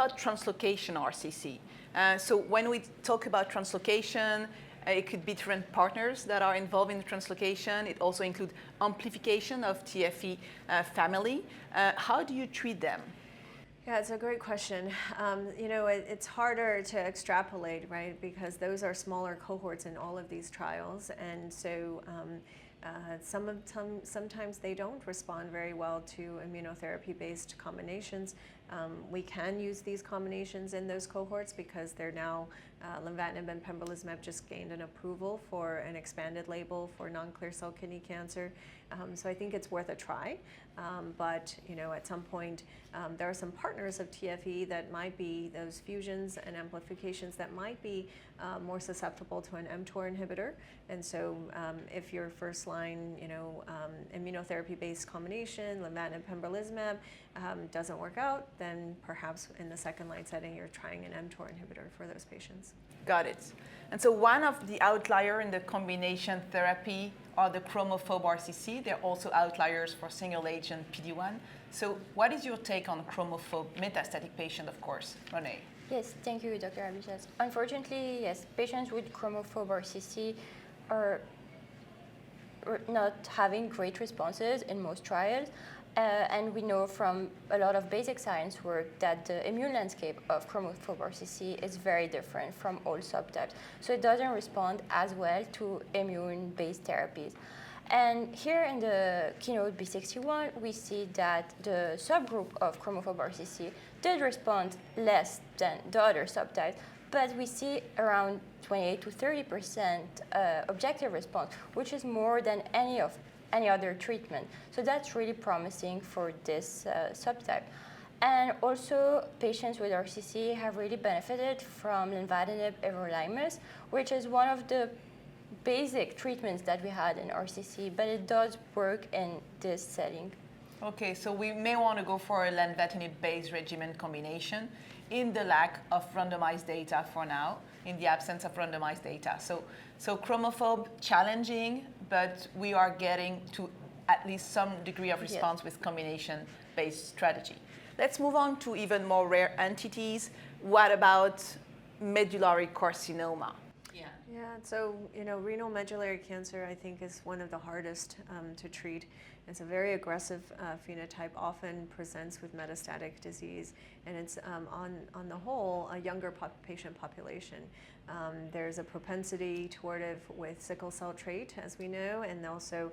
about translocation RCC? So when we talk about translocation, it could be different partners that are involved in the translocation. It also includes amplification of TFE family. How do you treat them? Yeah, it's a great question. It's harder to extrapolate, right? Because those are smaller cohorts in all of these trials, and so sometimes they don't respond very well to immunotherapy-based combinations. We can use these combinations in those cohorts because they're now lenvatinib and pembrolizumab just gained an approval for an expanded label for non-clear cell kidney cancer. So I think it's worth a try. But at some point, there are some partners of TFE that might be those fusions and amplifications that might be more susceptible to an mTOR inhibitor. And so if your first line, immunotherapy-based combination, lenvatinib, pembrolizumab, doesn't work out, then perhaps in the second line setting, you're trying an mTOR inhibitor for those patients. Got it. And so one of the outlier in the combination therapy are the Chromophobe RCC. They're also outliers for single agent PD-1. So what is your take on Chromophobe metastatic patient, of course, Renée? Yes, thank you, Dr. Albiges. Unfortunately, yes, patients with Chromophobe RCC are not having great responses in most trials. And we know from a lot of basic science work that the immune landscape of Chromophobe RCC is very different from all subtypes. So it doesn't respond as well to immune-based therapies. And here in the Keynote B61, we see that the subgroup of Chromophobe RCC did respond less than the other subtypes, but we see around 28 to 30% objective response, which is more than any other treatment. So that's really promising for this subtype. And also, patients with RCC have really benefited from lenvatinib everolimus, which is one of the basic treatments that we had in RCC, but it does work in this setting. Okay, so we may want to go for a lenvatinib-based regimen combination in the lack of randomized data for now, in the absence of randomized data. So Chromophobe, challenging, but we are getting to at least some degree of response with combination-based strategy. Let's move on to even more rare entities. What about medullary carcinoma? Yeah, so renal medullary cancer, I think, is one of the hardest to treat. It's a very aggressive phenotype, often presents with metastatic disease, and it's on the whole a younger patient population. There's a propensity toward it with sickle cell trait, as we know, and also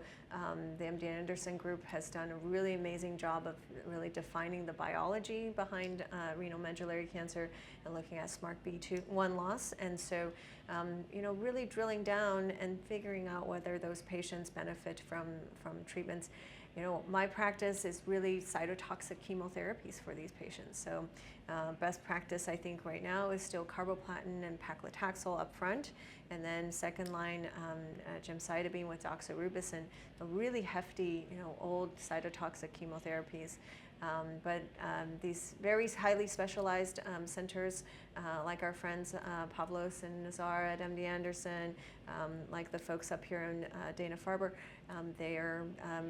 the MD Anderson group has done a really amazing job of really defining the biology behind renal medullary cancer and looking at SMARCB1 loss, and so really drilling down and figuring out whether those patients benefit from treatments. My practice is really cytotoxic chemotherapies for these patients. So best practice, I think, right now is still carboplatin and paclitaxel up front, and then second line gemcitabine with doxorubicin, a really hefty, old cytotoxic chemotherapies. But these very highly specialized centers, like our friends Pavlos and Nazar at MD Anderson, like the folks up here in Dana-Farber, they are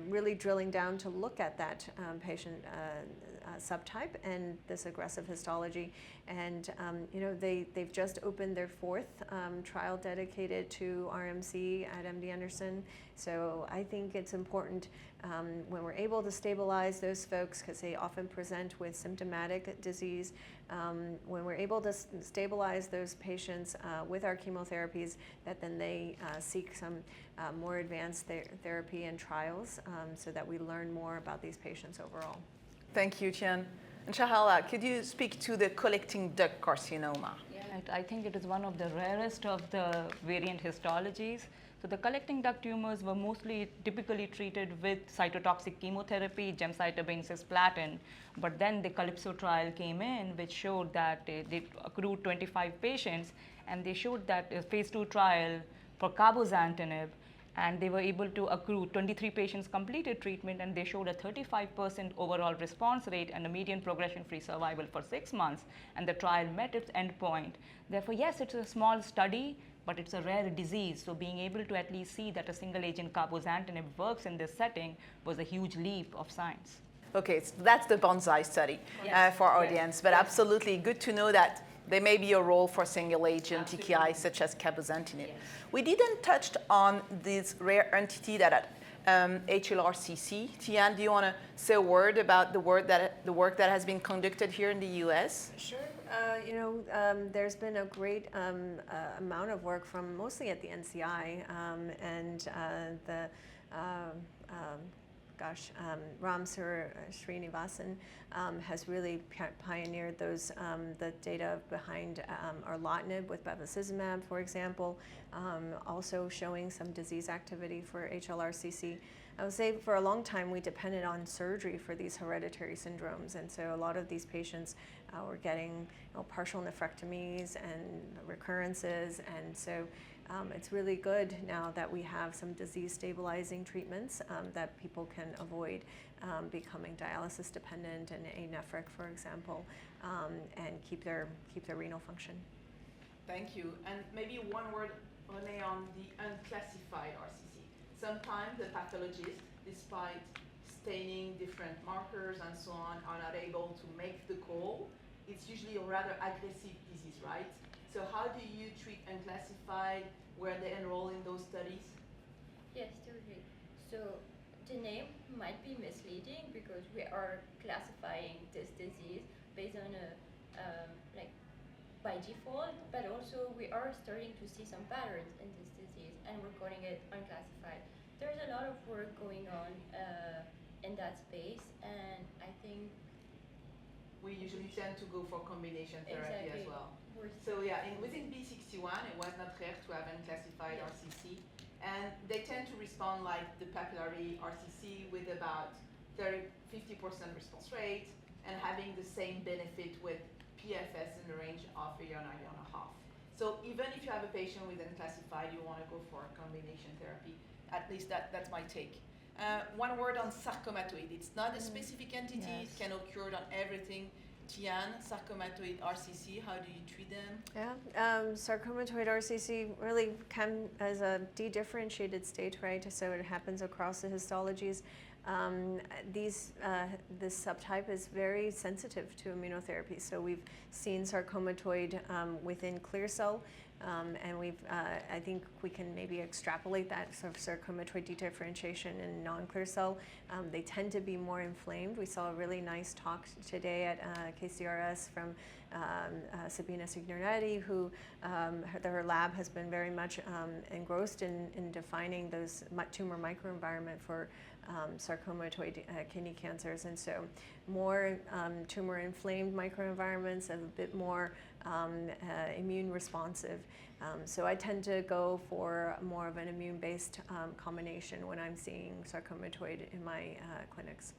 really drilling down to look at that patient subtype and this aggressive histology. And they've just opened their fourth trial dedicated to RMC at MD Anderson. So I think it's important when we're able to stabilize those folks, because they often present with symptomatic disease, when we're able to stabilize those patients with our chemotherapies, that then they seek some more advanced therapy and trials so that we learn more about these patients overall. Thank you, Tian. And Shahla, could you speak to the collecting duct carcinoma? Yeah, I think it is one of the rarest of the variant histologies. So the collecting duct tumors were typically treated with cytotoxic chemotherapy, gemcitabine, cisplatin, but then the Calypso trial came in, which showed that they accrued 25 patients, and they showed that a phase 2 trial for cabozantinib, and they were able to accrue 23 patients completed treatment, and they showed a 35% overall response rate and a median progression-free survival for 6 months, and the trial met its endpoint. Therefore, yes, it's a small study, but it's a rare disease, so being able to at least see that a single agent cabozantinib works in this setting was a huge leap of science. Okay, so that's the bonsai study for our audience, but absolutely good to know that there may be a role for single agent TKI such as cabozantinib. Yes. We didn't touch on this rare entity that HLRCC. Tian, do you want to say a word about the work that has been conducted here in the US? Sure. There's been a great amount of work from mostly at the NCI and the Ram Srinivasan has really pioneered those the data behind erlotinib with bevacizumab, for example, also showing some disease activity for HLRCC. I would say for a long time we depended on surgery for these hereditary syndromes, and so a lot of these patients were getting partial nephrectomies and recurrences, and so it's really good now that we have some disease stabilizing treatments that people can avoid becoming dialysis dependent and anephric, for example, and keep their renal function. Thank you. And maybe one word, Renée, on the unclassified RCC. Sometimes the pathologists, despite staining different markers and so on, are not able to make the call. It's usually a rather aggressive disease, right? So how do you treat unclassified? Where they enroll in those studies? Yes, totally. So the name might be misleading because we are classifying this disease based on by default, but also we are starting to see some patterns in this disease, and we're calling it unclassified. There's a lot of work going on in that space, and I think we usually tend to go for combination therapy as well. So yeah, within B61, it was not rare to have unclassified RCC, and they tend to respond like the papillary RCC with about 50% response rate, and having the same benefit with PFS in the range of a year and a half. So even if you have a patient with unclassified, you want to go for a combination therapy. At least that's my take. One word on sarcomatoid. It's not a specific entity. Yes. It can occur on everything. Tian, sarcomatoid RCC, how do you treat them? Yeah, sarcomatoid RCC really can as a dedifferentiated state, right? So it happens across the histologies. This subtype is very sensitive to immunotherapy. So we've seen sarcomatoid within clear cell, and I think we can maybe extrapolate that sort of sarcomatoid dedifferentiation in non-clear cell. They tend to be more inflamed. We saw a really nice talk today at KCRS from Sabina Signoretti, who her lab has been very much engrossed in defining those tumor microenvironment for sarcomatoid kidney cancers, and so more tumor-inflamed microenvironments, a bit more immune responsive. So I tend to go for more of an immune-based combination when I'm seeing sarcomatoid in my clinics.